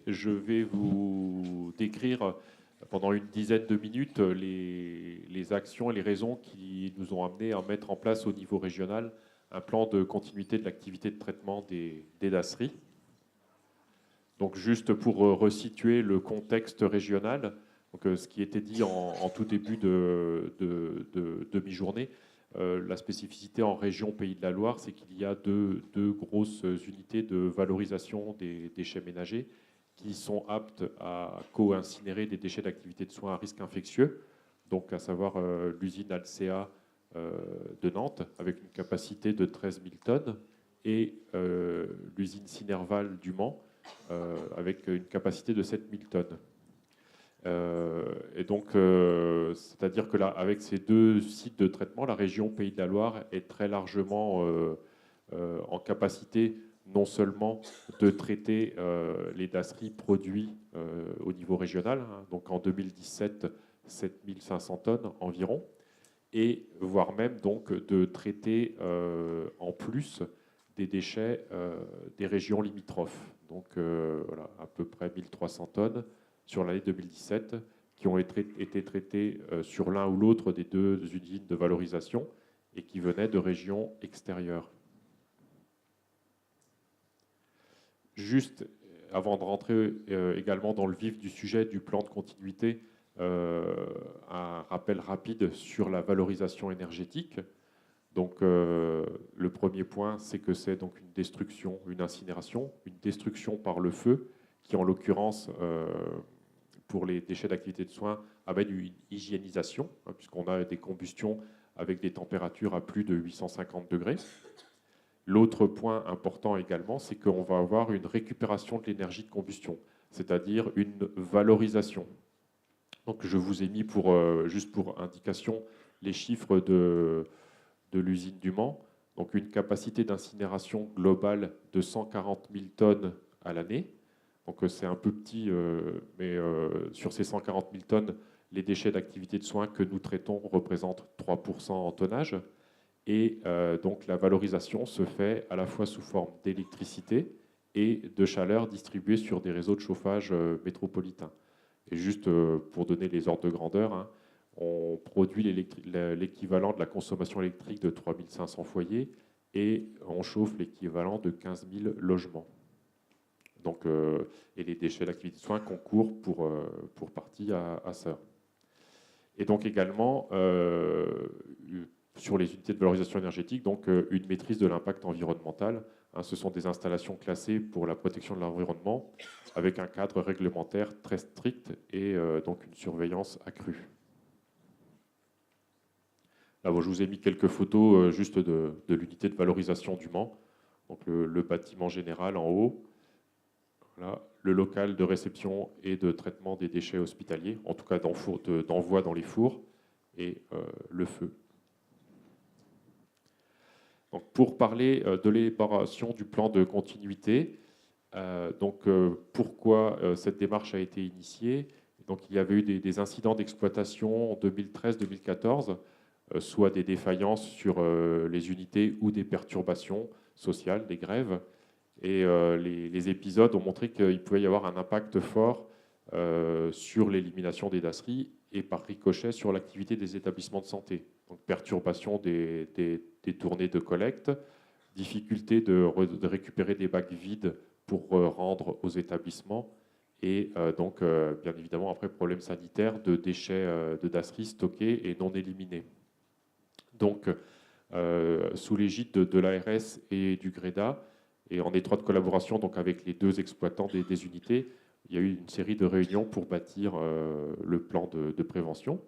je vais vous décrire pendant une dizaine de minutes les actions et les raisons qui nous ont amenés à mettre en place au niveau régional un plan de continuité de l'activité de traitement des dasseries. Donc juste pour resituer le contexte régional, donc, ce qui était dit en tout début de demi-journée, la spécificité en région Pays de la Loire, c'est qu'il y a deux grosses unités de valorisation des déchets ménagers qui sont aptes à co-incinérer des déchets d'activité de soins à risque infectieux, donc à savoir l'usine Alcea de Nantes, avec une capacité de 13 000 tonnes, et l'usine Sinerval du Mans, avec une capacité de 7 000 tonnes. Et donc, c'est-à-dire que là, avec ces deux sites de traitement, la région Pays de la Loire est très largement en capacité non seulement de traiter les dasseries produits au niveau régional, hein, donc en 2017, 7 500 tonnes environ, et voire même donc de traiter en plus des déchets des régions limitrophes. Donc voilà, à peu près 1300 tonnes sur l'année 2017 qui ont été traitées sur l'un ou l'autre des deux usines de valorisation et qui venaient de régions extérieures. Juste avant de rentrer également dans le vif du sujet du plan de continuité, un rappel rapide sur la valorisation énergétique. Donc, le premier point, c'est que c'est donc une destruction, une incinération, une destruction par le feu, qui en l'occurrence, pour les déchets d'activité de soins, amène une hygiénisation, hein, puisqu'on a des combustions avec des températures à plus de 850 degrés. L'autre point important également, c'est qu'on va avoir une récupération de l'énergie de combustion, c'est-à-dire une valorisation. Donc, je vous ai mis juste pour indication les chiffres de l'usine du Mans. Donc, une capacité d'incinération globale de 140 000 tonnes à l'année. Donc, c'est un peu petit, mais sur ces 140 000 tonnes, les déchets d'activité de soins que nous traitons représentent 3% en tonnage. Et donc, la valorisation se fait à la fois sous forme d'électricité et de chaleur distribuée sur des réseaux de chauffage métropolitains. Et juste pour donner les ordres de grandeur, hein, on produit l'équivalent de la consommation électrique de 3500 foyers et on chauffe l'équivalent de 15 000 logements. Donc, et les déchets d'activité de soins concourent pour partie à ça. Et donc également, sur les unités de valorisation énergétique, donc une maîtrise de l'impact environnemental. Hein, ce sont des installations classées pour la protection de l'environnement avec un cadre réglementaire très strict et donc une surveillance accrue. Là, bon, je vous ai mis quelques photos juste de l'unité de valorisation du Mans. Donc le bâtiment général en haut, voilà, le local de réception et de traitement des déchets hospitaliers, en tout cas d'envoi dans les fours, et le feu. Donc, pour parler de l'élaboration du plan de continuité, pourquoi cette démarche a été initiée? Donc, il y avait eu des incidents d'exploitation en 2013-2014, soit des défaillances sur les unités ou des perturbations sociales, des grèves. Et les épisodes ont montré qu'il pouvait y avoir un impact fort sur l'élimination des dasseries et par ricochet sur l'activité des établissements de santé. Donc, perturbation des tournées de collecte, difficulté de récupérer des bacs vides pour rendre aux établissements, et donc, bien évidemment, après, problème sanitaire de déchets de dasserie stockés et non éliminés. Donc, sous l'égide de l'ARS et du GREDA, et en étroite collaboration donc, avec les deux exploitants des unités, il y a eu une série de réunions pour bâtir le plan de prévention,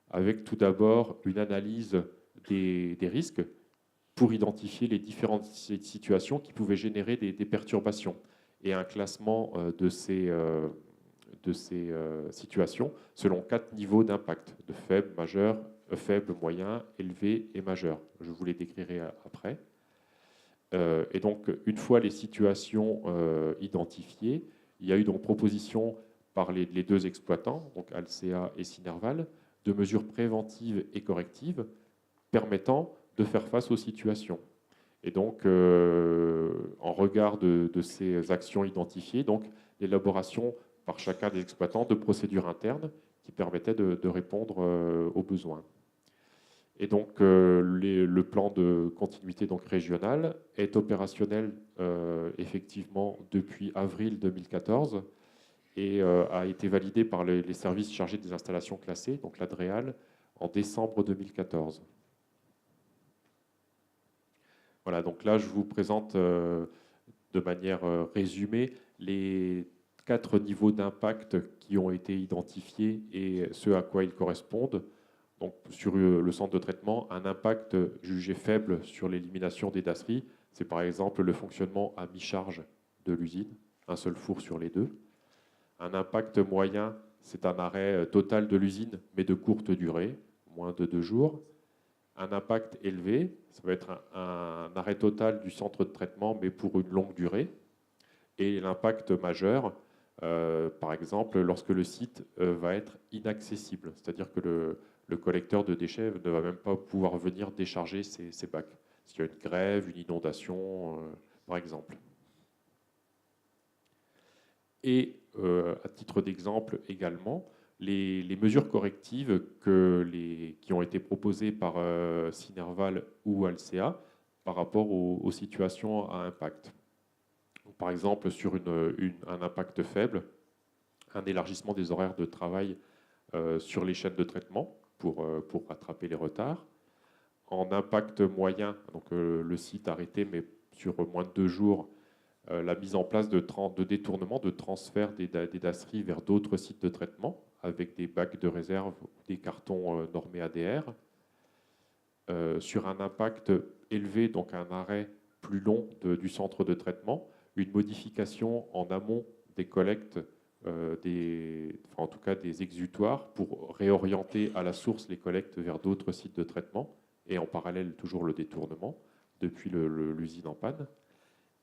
avec tout d'abord une analyse des risques pour identifier les différentes situations qui pouvaient générer des perturbations, et un classement de ces situations selon 4 niveaux d'impact, de faible, majeur, faible, moyen, élevé et majeur. Je vous les décrirai après. Et donc, une fois les situations identifiées, il y a eu donc proposition par les deux exploitants, donc Alcea et Sinerval, de mesures préventives et correctives permettant de faire face aux situations. Et donc, en regard de ces actions identifiées, donc l'élaboration par chacun des exploitants de procédures internes qui permettaient de répondre aux besoins. Et donc, le plan de continuité donc, régionale est opérationnel effectivement depuis avril 2014 et a été validé par les services chargés des installations classées, donc l'ADREAL, en décembre 2014. Voilà, donc là, je vous présente de manière résumée les 4 niveaux d'impact qui ont été identifiés et ce à quoi ils correspondent. Donc, sur le centre de traitement, un impact jugé faible sur l'élimination des dasseries, c'est par exemple le fonctionnement à mi-charge de l'usine, un seul four sur les deux. Un impact moyen, c'est un arrêt total de l'usine, mais de courte durée, moins de 2 jours. Un impact élevé, ça va être un arrêt total du centre de traitement, mais pour une longue durée. Et l'impact majeur, par exemple, lorsque le site va être inaccessible, c'est-à-dire que le collecteur de déchets ne va même pas pouvoir venir décharger ses bacs. S'il y a une grève, une inondation, par exemple. Et à titre d'exemple également, les mesures correctives qui ont été proposées par Synerval ou Alsea par rapport aux situations à impact. Donc, par exemple, sur un impact faible, un élargissement des horaires de travail sur les chaînes de traitement pour rattraper les retards. En impact moyen, donc le site arrêté, mais sur moins de 2 jours, la mise en place de détournement, de transfert des dasseries vers d'autres sites de traitement, avec des bacs de réserve, des cartons normés ADR. Sur un impact élevé, donc un arrêt plus long du centre de traitement, une modification en amont des collectes, en tout cas des exutoires, pour réorienter à la source les collectes vers d'autres sites de traitement, et en parallèle toujours le détournement depuis l'usine en panne.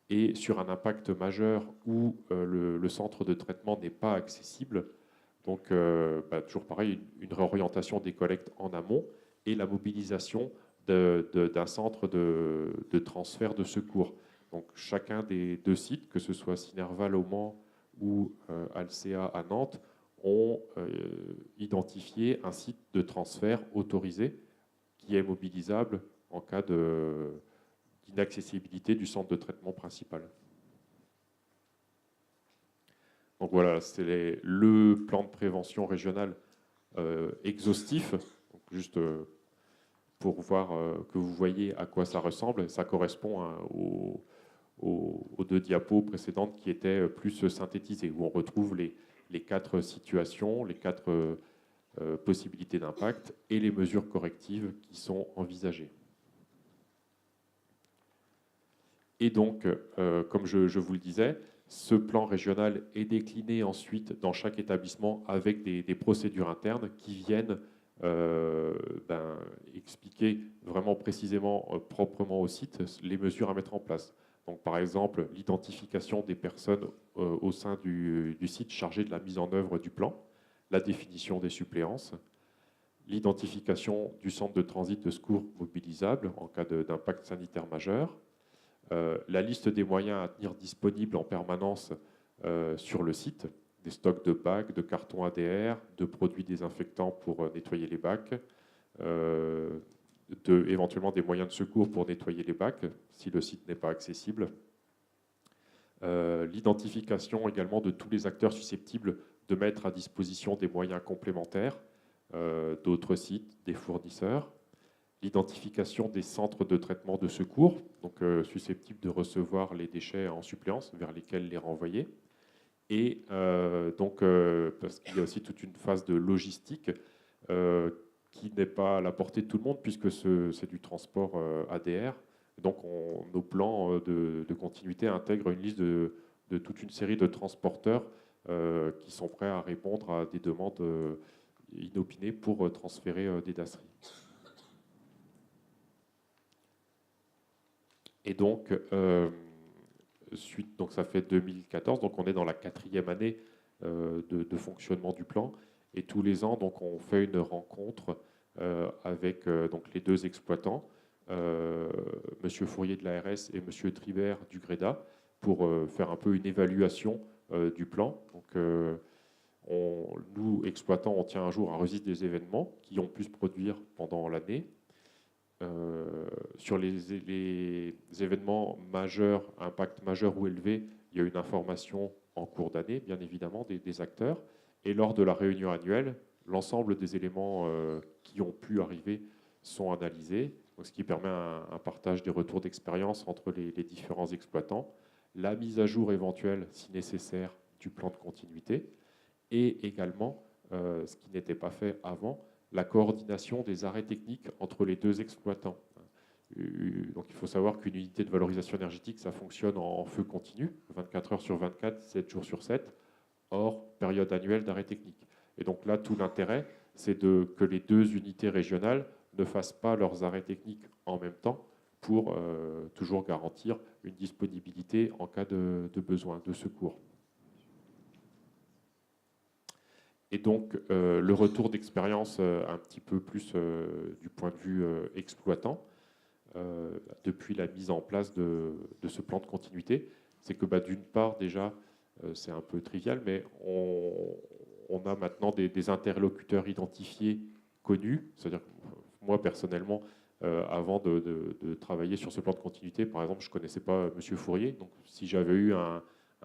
Et sur un impact majeur où le centre de traitement n'est pas accessible, donc toujours pareil, une réorientation des collectes en amont et la mobilisation d'un centre de transfert de secours. Donc chacun des 2 sites, que ce soit Synerval au Mans ou Alsea à Nantes, ont identifié un site de transfert autorisé qui est mobilisable en cas d'inaccessibilité du centre de traitement principal. Donc voilà, c'est le plan de prévention régional exhaustif, donc juste pour voir que vous voyez à quoi ça ressemble. Ça correspond aux 2 diapos précédentes qui étaient plus synthétisées, où on retrouve les 4 situations, les 4 possibilités d'impact et les mesures correctives qui sont envisagées. Et donc, comme je vous le disais, ce plan régional est décliné ensuite dans chaque établissement avec des procédures internes qui viennent expliquer vraiment précisément, proprement au site, les mesures à mettre en place. Donc, par exemple, l'identification des personnes au sein du site chargées de la mise en œuvre du plan, la définition des suppléances, l'identification du centre de transit de secours mobilisable en cas d'impact sanitaire majeur, la liste des moyens à tenir disponibles en permanence sur le site, des stocks de bacs, de cartons ADR, de produits désinfectants pour nettoyer les bacs, éventuellement des moyens de secours pour nettoyer les bacs si le site n'est pas accessible. L'identification également de tous les acteurs susceptibles de mettre à disposition des moyens complémentaires d'autres sites, des fournisseurs. L'identification des centres de traitement de secours, donc susceptibles de recevoir les déchets en suppléance, vers lesquels les renvoyer. Et parce qu'il y a aussi toute une phase de logistique qui n'est pas à la portée de tout le monde, puisque c'est du transport ADR. Donc nos plans de continuité intègrent une liste de toute une série de transporteurs qui sont prêts à répondre à des demandes inopinées pour transférer des dasseries. Et donc, donc ça fait 2014, donc on est dans la 4e année de fonctionnement du plan. Et tous les ans, donc, on fait une rencontre avec donc, les 2 exploitants Monsieur Fourier de l'ARS et Monsieur Tribert du GREDA pour faire un peu une évaluation du plan. Donc, nous, exploitants, on tient un jour un registre des événements qui ont pu se produire pendant l'année. Sur les événements majeurs, impact majeur ou élevé, il y a une information en cours d'année, bien évidemment, des acteurs. Et lors de la réunion annuelle, l'ensemble des éléments qui ont pu arriver sont analysés, donc ce qui permet un partage des retours d'expérience entre les différents exploitants, la mise à jour éventuelle, si nécessaire, du plan de continuité, et également, ce qui n'était pas fait avant, la coordination des arrêts techniques entre les deux exploitants. Donc il faut savoir qu'une unité de valorisation énergétique, ça fonctionne en feu continu, 24 heures sur 24, 7 jours sur 7, hors période annuelle d'arrêt technique. Et donc là, tout l'intérêt, c'est que les deux unités régionales ne fassent pas leurs arrêts techniques en même temps pour toujours garantir une disponibilité en cas de besoin, de secours. Et donc, le retour d'expérience un petit peu plus du point de vue exploitant, depuis la mise en place de ce plan de continuité, c'est que d'une part, déjà, c'est un peu trivial, mais on a maintenant des interlocuteurs identifiés, connus. C'est-à-dire que moi, personnellement, avant de travailler sur ce plan de continuité, par exemple, je ne connaissais pas M. Fourier. Donc, si j'avais eu un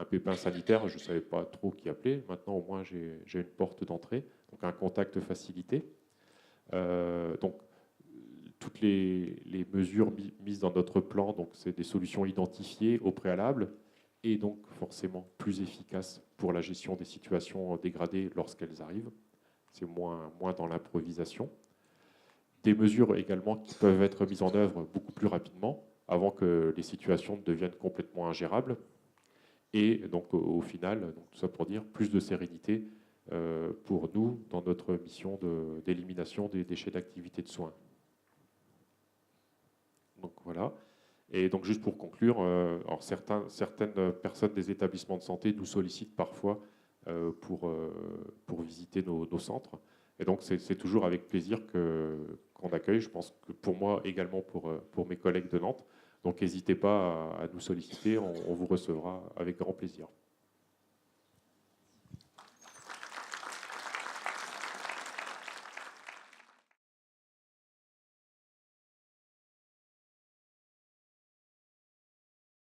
pépin sanitaire, je ne savais pas trop qui appeler. Maintenant, au moins, j'ai une porte d'entrée, donc un contact facilité. Donc, toutes les mesures mises dans notre plan, donc c'est des solutions identifiées au préalable et donc forcément plus efficaces pour la gestion des situations dégradées lorsqu'elles arrivent. C'est moins dans l'improvisation. Des mesures également qui peuvent être mises en œuvre beaucoup plus rapidement avant que les situations ne deviennent complètement ingérables. Et donc au final, donc, tout ça pour dire plus de sérénité pour nous dans notre mission d'élimination des déchets d'activité de soins. Donc voilà. Et donc juste pour conclure, alors certaines personnes des établissements de santé nous sollicitent parfois pour visiter nos centres. Et donc c'est toujours avec plaisir qu'on accueille. Je pense que pour moi également pour mes collègues de Nantes. Donc n'hésitez pas à nous solliciter, on vous recevra avec grand plaisir.